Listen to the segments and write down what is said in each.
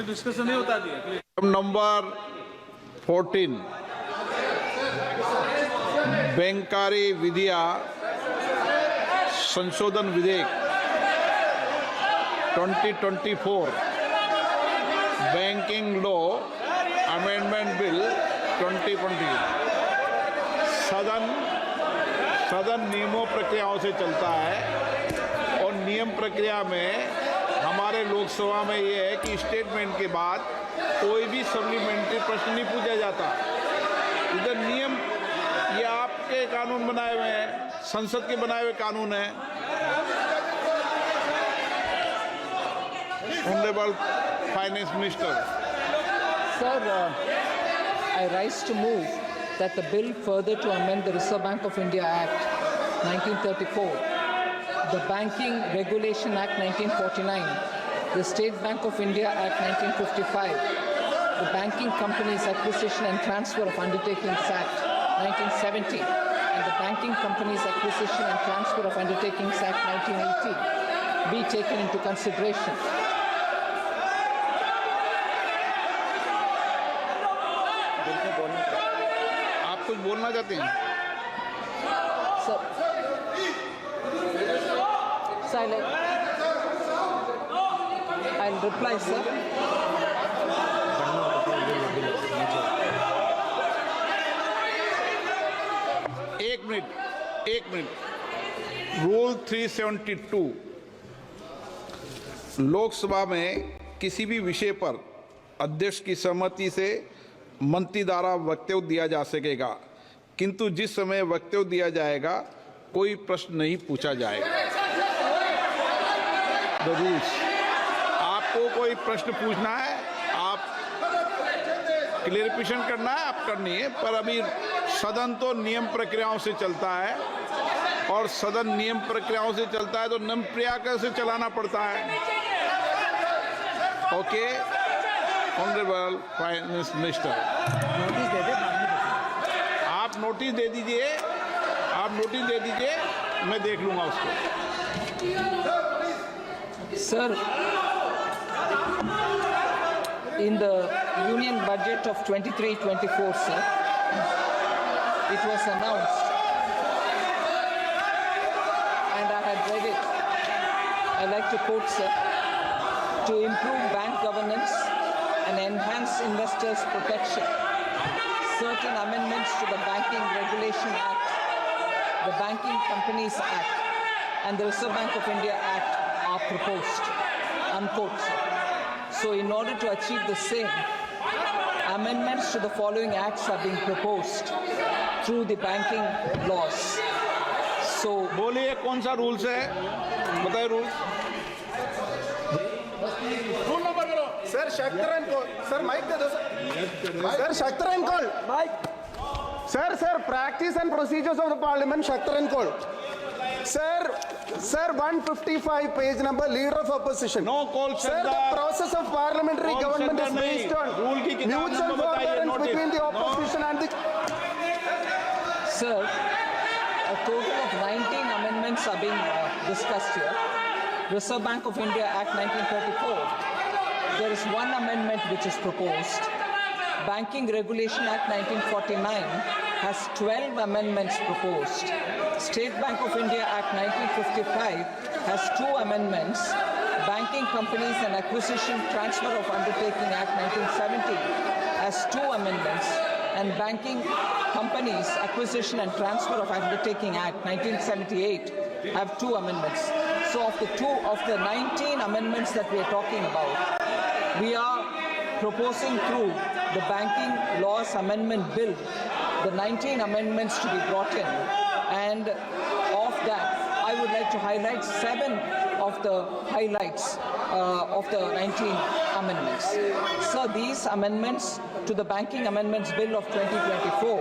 में डिस्कशन नहीं होता दिया। नंबर 14 बैंकारी विधिया संशोधन विधेयक 2024 बैंकिंग लॉ अमेंडमेंट बिल 2020 सदन नियमों प्रक्रियाओं से चलता है और नियम प्रक्रिया में हमारे लोकसभा में ये है कि स्टेटमेंट के बाद कोई भी सप्लीमेंट्री प्रश्न नहीं पूछा जाता। इधर नियम ये आपके कानून बनाए हुए हैं, संसद के बनाए हुए कानून हैं। Honourable finance minister. Sir, I rise to move that the bill further to amend the Reserve Bank of India Act 1934, the Banking Regulation Act 1949, the State Bank of India Act 1955, the Banking Companies Acquisition and Transfer of Undertakings Act 1970, and the Banking Companies Acquisition and Transfer of Undertakings Act 1980 be taken into consideration. आप कुछ बोलना चाहते हैं? Silent. I'll reply, sir. एक minute. Rule 372 Lok Sabha में किसी भी विषय पर अध्यक्ष की सहमति से मंत्री द्वारा वक्तव्य दिया जा सकेगा, किंतु जिस समय वक्तव्य दिया जाएगा कोई प्रश्न नहीं पूछा जाएगा। The rules. आपको कोई प्रश्न पूछना है, आप क्लेरिफिकेशन करना है, आप करनी है, पर अभी सदन तो नियम प्रक्रियाओं से चलता है और सदन नियम प्रक्रियाओं से चलता है तो नियम प्रक्रिया से चलाना पड़ता है। Okay, honourable finance minister. Notice दे दे। आप नोटिस दे दीजिए, मैं देख लूंगा उसको। Sir, in the Union Budget of 23-24, sir, it was announced, and I had read it. I like to quote, sir, to improve bank governance and enhance investors' protection. Certain amendments to the Banking Regulation Act, the Banking Companies Act, and the Reserve Bank of India Act are proposed, unquote, sir. So in order to achieve the same, amendments to the following acts are being proposed through the banking laws. So बोलिए कौन सा rules है, बताइए rules. Rule number बोलो sir. शक्तरन को sir mic दे दो सर। शक्तरन call mic sir practice and procedures of the parliament. शक्तरन call sir 155 page number, leader of opposition. No call, sir. The process of parliamentary government is based on mutual forbearance between the opposition and the sir, a total of 19 amendments are being discussed here. Reserve Bank of India Act 1934, there is one amendment which is proposed. Banking Regulation Act 1949 has 12 amendments proposed. State Bank of India Act 1955 has 2 amendments. Banking Companies and Acquisition Transfer of Undertaking Act 1970 has 2 amendments. And Banking Companies Acquisition and Transfer of Undertaking Act 1978 have 2 amendments. So of the 19 amendments that we are talking about, we are proposing through the Banking Laws Amendment Bill the 19 amendments to be brought in, and of that I would like to highlight 7 of the highlights of the 19 amendments. So these amendments to the Banking Amendments Bill of 2024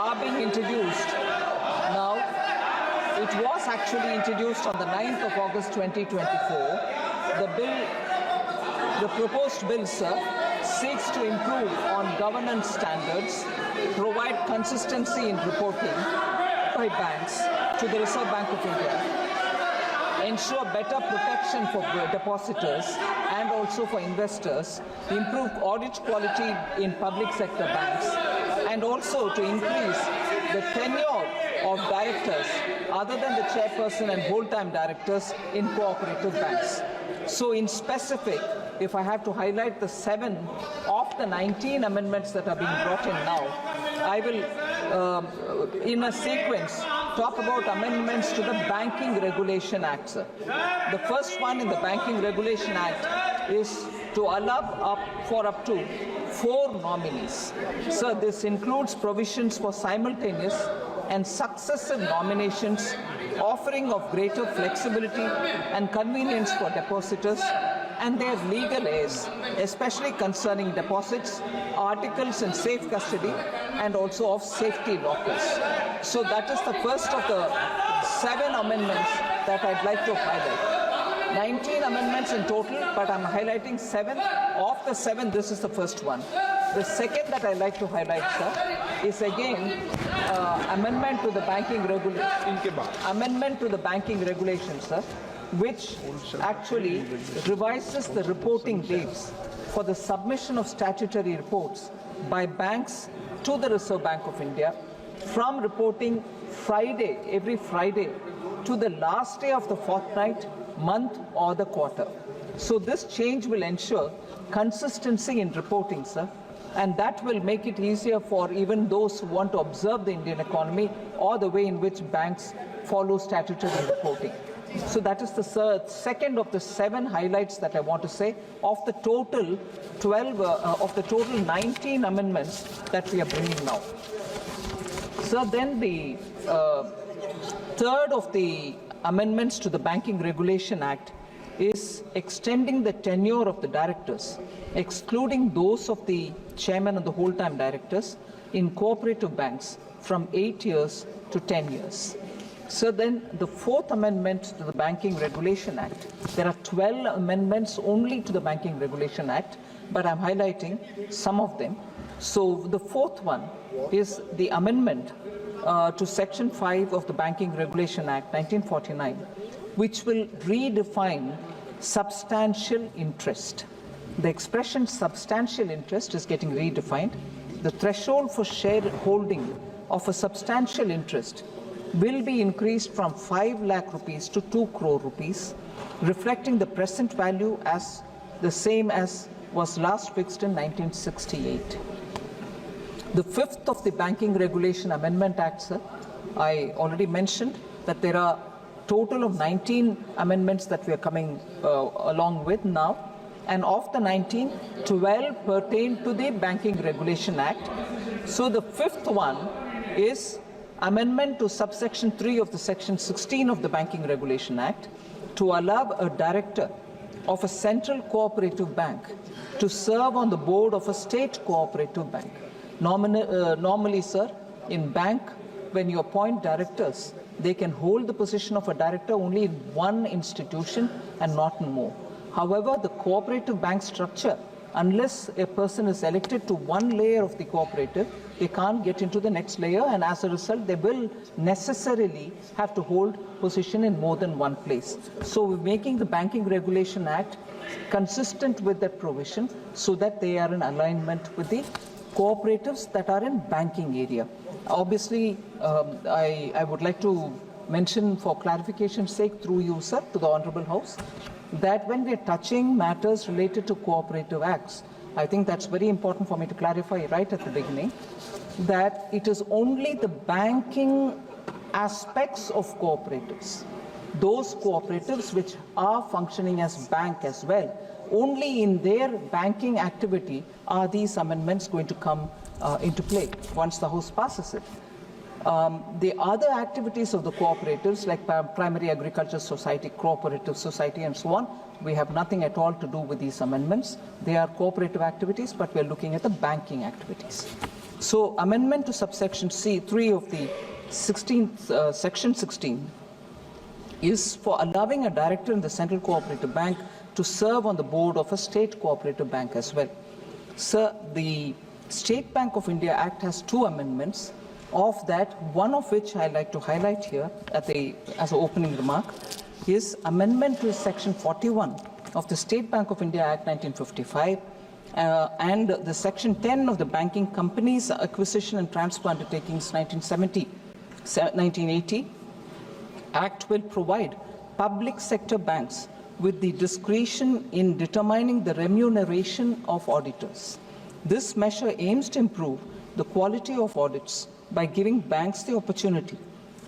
are being introduced now. It was actually introduced on the 9th of August 2024. The proposed bill, sir, seeks to improve on governance standards, provide consistency in reporting by banks to the Reserve Bank of India, ensure better protection for depositors and also for investors, improve audit quality in public sector banks, and also to increase the tenure of directors other than the chairperson and whole-time directors in cooperative banks. So in specific, if I have to highlight the 7 of the 19 amendments that are being brought in now, I will, in a sequence, talk about amendments to the Banking Regulation Act, sir. The first one in the Banking Regulation Act is to allow up to 4 nominees. Sir, this includes provisions for simultaneous and successive nominations, offering of greater flexibility and convenience for depositors and their legal heirs, especially concerning deposits, articles in safe custody, and also of safety lockers. So that is the first of the 7 amendments that I'd like to highlight. 19 amendments in total, but I'm highlighting 7. Of the 7, this is the first one. The second that I'd like to highlight, sir, is again amendment to the banking regulation, sir, which actually revises the reporting dates for the submission of statutory reports by banks to the Reserve Bank of India from reporting every Friday, to the last day of the fortnight, month, or the quarter. So this change will ensure consistency in reporting, sir, and that will make it easier for even those who want to observe the Indian economy or the way in which banks follow statutory reporting. So that is the second of the 7 highlights that I want to say of the total 19 amendments that we are bringing now. So then the third of the amendments to the Banking Regulation Act is extending the tenure of the directors, excluding those of the chairman and the whole-time directors in cooperative banks from 8 years to 10 years. So then the 4th amendment to the Banking Regulation Act, there are 12 amendments only to the Banking Regulation Act, but I'm highlighting some of them. So the 4th one is the amendment to Section 5 of the Banking Regulation Act 1949, which will redefine substantial interest. The expression substantial interest is getting redefined. The threshold for shareholding of a substantial interest will be increased from 5 lakh rupees to 2 crore rupees, reflecting the present value as the same as was last fixed in 1968. The 5th of the Banking Regulation Amendment Act, sir, I already mentioned that there are total of 19 amendments that we are coming along with now, and of the 19, 12 pertain to the Banking Regulation Act. So the 5th one is amendment to subsection 3 of the section 16 of the Banking Regulation Act to allow a director of a central cooperative bank to serve on the board of a state cooperative bank. Normally, sir, in bank, when you appoint directors, they can hold the position of a director only in one institution and not in more. However, the cooperative bank structure, unless a person is elected to one layer of the cooperative, they can't get into the next layer, and as a result, they will necessarily have to hold position in more than one place. So we're making the Banking Regulation Act consistent with that provision so that they are in alignment with the cooperatives that are in banking area. Obviously, I would like to mention for clarification's sake through you, sir, to the Honorable House, that when we're touching matters related to cooperative acts, I think that's very important for me to clarify right at the beginning, that it is only the banking aspects of cooperatives, those cooperatives which are functioning as bank as well, only in their banking activity are these amendments going to come into play once the House passes it. The other activities of the cooperatives, like primary agriculture society, cooperative society, and so on, we have nothing at all to do with these amendments. They are cooperative activities, but we are looking at the banking activities. So, amendment to subsection C3 of the 16th, section 16 is for allowing a director in the Central Cooperative Bank to serve on the board of a state cooperative bank as well. Sir, the State Bank of India Act has 2 amendments. Of that, one of which I like to highlight here as an opening remark is amendment to Section 41 of the State Bank of India Act 1955 and the Section 10 of the Banking Companies Acquisition and Transfer Undertakings 1980 Act will provide public sector banks with the discretion in determining the remuneration of auditors. This measure aims to improve the quality of audits by giving banks the opportunity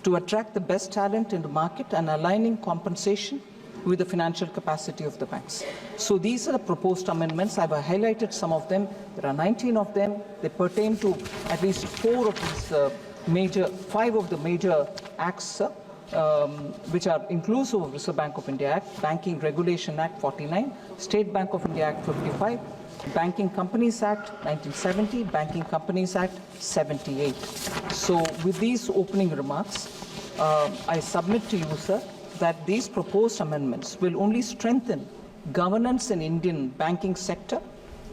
to attract the best talent in the market and aligning compensation with the financial capacity of the banks. So these are the proposed amendments. I've highlighted some of them. There are 19 of them. They pertain to at least 5 of the major acts, which are inclusive of Reserve Bank of India Act, Banking Regulation Act 49, State Bank of India Act 55, Banking Companies Act 1970, Banking Companies Act 78. So with these opening remarks, I submit to you, sir, that these proposed amendments will only strengthen governance in Indian banking sector,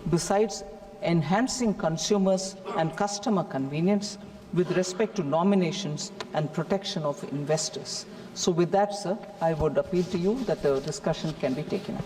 besides enhancing consumers and customer convenience with respect to nominations and protection of investors. So with that, sir, I would appeal to you that the discussion can be taken up.